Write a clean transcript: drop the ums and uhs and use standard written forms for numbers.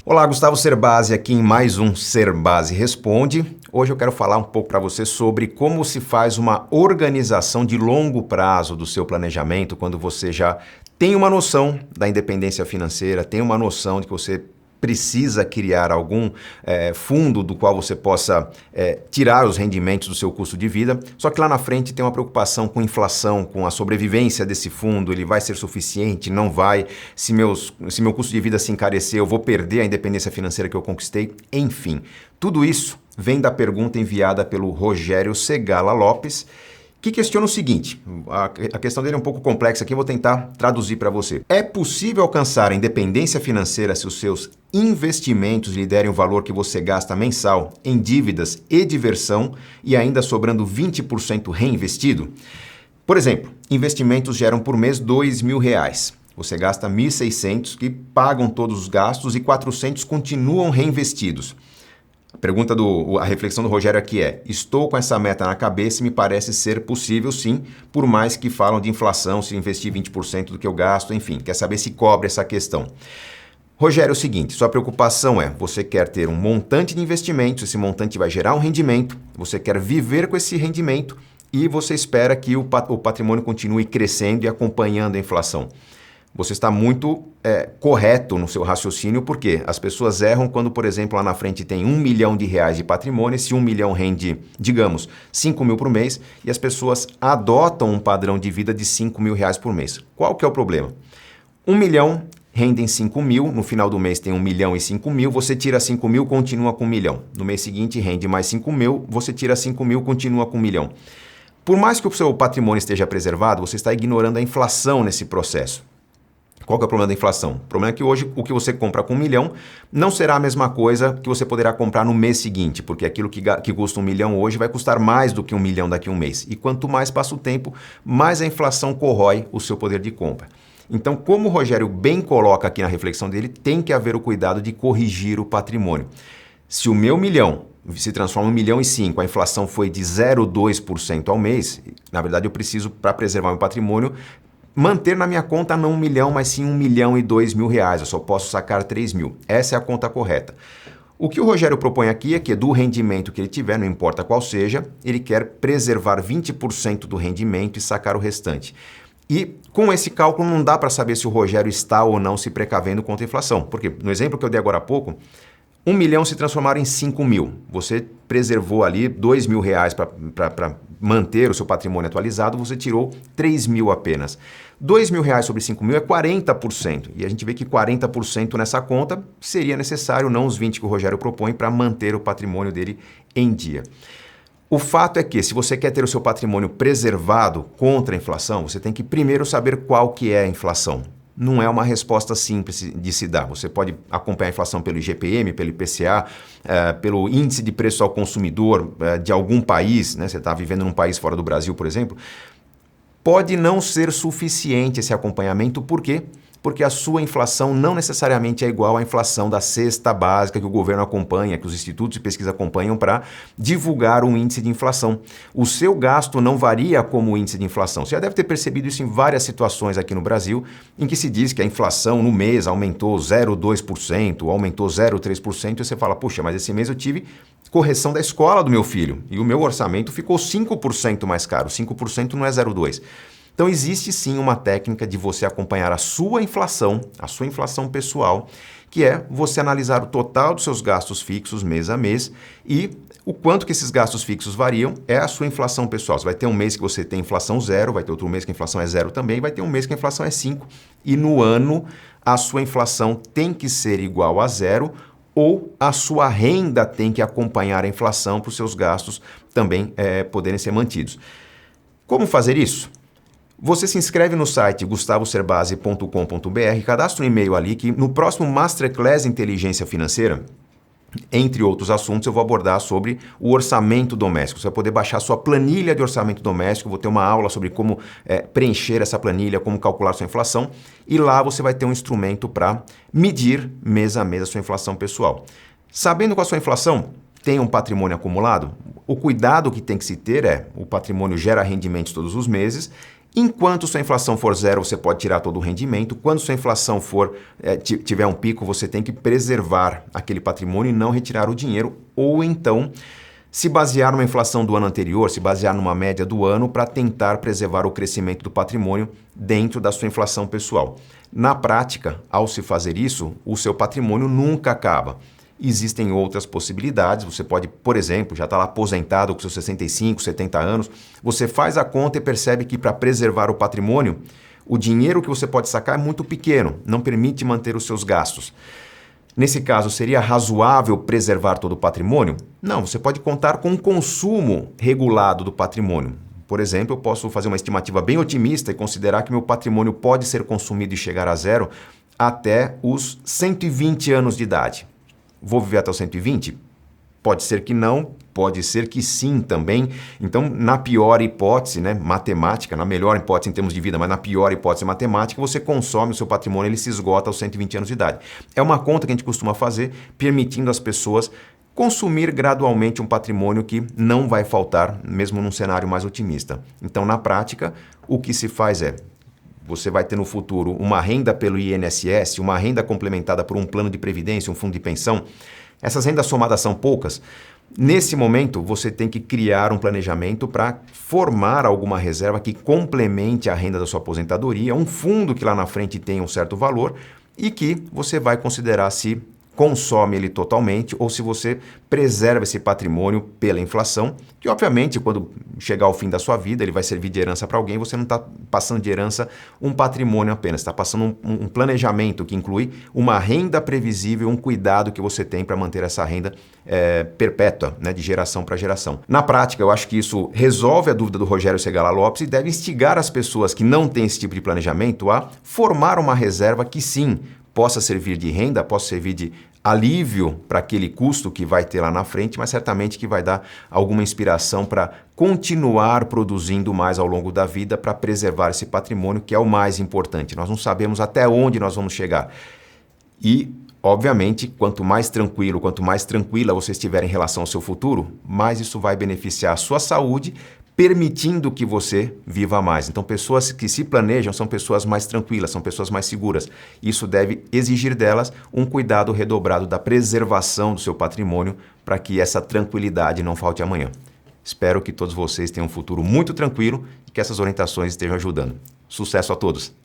Olá, Gustavo Cerbasi aqui em mais um Cerbasi Responde. Hoje eu quero falar um pouco para você sobre como se faz uma organização de longo prazo do seu planejamento quando você já tem uma noção da independência financeira, tem uma noção de que você precisa criar algum fundo do qual você possa tirar os rendimentos do seu custo de vida, só que lá na frente tem uma preocupação com inflação, com a sobrevivência desse fundo, ele vai ser suficiente, não vai, se meu custo de vida se encarecer, eu vou perder a independência financeira que eu conquistei, enfim. Tudo isso vem da pergunta enviada pelo Rogério Segala Lopes, que questiona o seguinte, a questão dele é um pouco complexa aqui, eu vou tentar traduzir para você. É possível alcançar a independência financeira se os seus investimentos lhe derem o valor que você gasta mensal em dívidas e diversão e ainda sobrando 20% reinvestido? Por exemplo, investimentos geram por mês R$2.000. Você gasta R$1.600 que pagam todos os gastos e R$400 continuam reinvestidos. A reflexão do Rogério aqui é: estou com essa meta na cabeça e me parece ser possível sim, por mais que falam de inflação, se investir 20% do que eu gasto, enfim, quer saber se cobre essa questão. Rogério, é o seguinte, sua preocupação é, você quer ter um montante de investimentos, esse montante vai gerar um rendimento, você quer viver com esse rendimento e você espera que o patrimônio continue crescendo e acompanhando a inflação. Você está muito correto no seu raciocínio, porque as pessoas erram quando, por exemplo, lá na frente tem R$1 milhão de patrimônio, esse 1 milhão rende, digamos, 5 mil por mês, e as pessoas adotam um padrão de vida de 5 mil reais por mês. Qual que é o problema? 1 milhão rendem 5 mil, no final do mês tem 1 milhão e 5 mil, você tira 5 mil, continua com 1 milhão. No mês seguinte rende mais 5 mil, você tira 5 mil, continua com 1 milhão. Por mais que o seu patrimônio esteja preservado, você está ignorando a inflação nesse processo. Qual que é o problema da inflação? O problema é que hoje o que você compra com 1 milhão não será a mesma coisa que você poderá comprar no mês seguinte, porque aquilo que custa 1 milhão hoje vai custar mais do que 1 milhão daqui a um mês. E quanto mais passa o tempo, mais a inflação corrói o seu poder de compra. Então, como o Rogério bem coloca aqui na reflexão dele, tem que haver o cuidado de corrigir o patrimônio. Se o meu milhão se transforma em 1 milhão e 5, a inflação foi de 0,2% ao mês, na verdade eu preciso, para preservar meu patrimônio, manter na minha conta não 1 milhão, mas sim 1 milhão e 2 mil reais. Eu só posso sacar 3 mil. Essa é a conta correta. O que o Rogério propõe aqui é que do rendimento que ele tiver, não importa qual seja, ele quer preservar 20% do rendimento e sacar o restante. E com esse cálculo não dá para saber se o Rogério está ou não se precavendo contra a inflação. Porque no exemplo que eu dei agora há pouco, 1 milhão se transformaram em 5 mil. Você preservou ali 2 mil reais para manter o seu patrimônio atualizado, você tirou 3 mil apenas. 2 mil reais sobre 5 mil é 40%. E a gente vê que 40% nessa conta seria necessário, não os 20% que o Rogério propõe, para manter o patrimônio dele em dia. O fato é que, se você quer ter o seu patrimônio preservado contra a inflação, você tem que primeiro saber qual que é a inflação. Não é uma resposta simples de se dar. Você pode acompanhar a inflação pelo IGPM, pelo IPCA, pelo índice de preço ao consumidor de algum país, né? Você está vivendo num país fora do Brasil, por exemplo. Pode não ser suficiente esse acompanhamento, por quê? Porque a sua inflação não necessariamente é igual à inflação da cesta básica que o governo acompanha, que os institutos de pesquisa acompanham para divulgar um índice de inflação. O seu gasto não varia como o índice de inflação. Você já deve ter percebido isso em várias situações aqui no Brasil, em que se diz que a inflação no mês aumentou 0,2%, aumentou 0,3%, e você fala, puxa, mas esse mês eu tive correção da escola do meu filho e o meu orçamento ficou 5% mais caro. 5% não é 0,2%. Então, existe sim uma técnica de você acompanhar a sua inflação pessoal, que é você analisar o total dos seus gastos fixos mês a mês e o quanto que esses gastos fixos variam é a sua inflação pessoal. Você vai ter um mês que você tem inflação 0, vai ter outro mês que a inflação é 0 também, vai ter um mês que a inflação é 5 e no ano a sua inflação tem que ser igual a 0 ou a sua renda tem que acompanhar a inflação para os seus gastos também poderem ser mantidos. Como fazer isso? Você se inscreve no site gustavocerbasi.com.br, cadastra um e-mail ali que no próximo Masterclass Inteligência Financeira, entre outros assuntos, eu vou abordar sobre o orçamento doméstico. Você vai poder baixar sua planilha de orçamento doméstico, vou ter uma aula sobre como preencher essa planilha, como calcular sua inflação e lá você vai ter um instrumento para medir mês a mês a sua inflação pessoal. Sabendo qual a sua inflação, tem um patrimônio acumulado, o cuidado que tem que se ter é o patrimônio gera rendimentos todos os meses Enquanto sua inflação for zero, você pode tirar todo o rendimento. Quando sua inflação tiver um pico, você tem que preservar aquele patrimônio e não retirar o dinheiro, ou então se basear numa inflação do ano anterior, se basear numa média do ano para tentar preservar o crescimento do patrimônio dentro da sua inflação pessoal. Na prática, ao se fazer isso, o seu patrimônio nunca acaba. Existem outras possibilidades, você pode, por exemplo, já está lá aposentado com seus 65, 70 anos, você faz a conta e percebe que para preservar o patrimônio, o dinheiro que você pode sacar é muito pequeno, não permite manter os seus gastos. Nesse caso, seria razoável preservar todo o patrimônio? Não, você pode contar com um consumo regulado do patrimônio. Por exemplo, eu posso fazer uma estimativa bem otimista e considerar que meu patrimônio pode ser consumido e chegar a zero até os 120 anos de idade. Vou viver até os 120? Pode ser que não, pode ser que sim também. Então, na pior hipótese, matemática, na melhor hipótese em termos de vida, mas na pior hipótese matemática, você consome o seu patrimônio, ele se esgota aos 120 anos de idade. É uma conta que a gente costuma fazer, permitindo às pessoas consumir gradualmente um patrimônio que não vai faltar, mesmo num cenário mais otimista. Então, na prática, o que se faz é: você vai ter no futuro uma renda pelo INSS, uma renda complementada por um plano de previdência, um fundo de pensão. Essas rendas somadas são poucas. Nesse momento, você tem que criar um planejamento para formar alguma reserva que complemente a renda da sua aposentadoria, um fundo que lá na frente tenha um certo valor e que você vai considerar se consome ele totalmente ou se você preserva esse patrimônio pela inflação, que obviamente quando chegar ao fim da sua vida ele vai servir de herança para alguém, você não está passando de herança um patrimônio apenas, está passando um planejamento que inclui uma renda previsível, um cuidado que você tem para manter essa renda perpétua, de geração para geração. Na prática, eu acho que isso resolve a dúvida do Rogério Segala Lopes e deve instigar as pessoas que não têm esse tipo de planejamento a formar uma reserva que sim, possa servir de renda, possa servir de alívio para aquele custo que vai ter lá na frente, mas certamente que vai dar alguma inspiração para continuar produzindo mais ao longo da vida para preservar esse patrimônio, que é o mais importante. Nós não sabemos até onde nós vamos chegar. E, obviamente, quanto mais tranquilo, quanto mais tranquila você estiver em relação ao seu futuro, mais isso vai beneficiar a sua saúde, permitindo que você viva mais. Então, pessoas que se planejam são pessoas mais tranquilas, são pessoas mais seguras. Isso deve exigir delas um cuidado redobrado da preservação do seu patrimônio para que essa tranquilidade não falte amanhã. Espero que todos vocês tenham um futuro muito tranquilo e que essas orientações estejam ajudando. Sucesso a todos!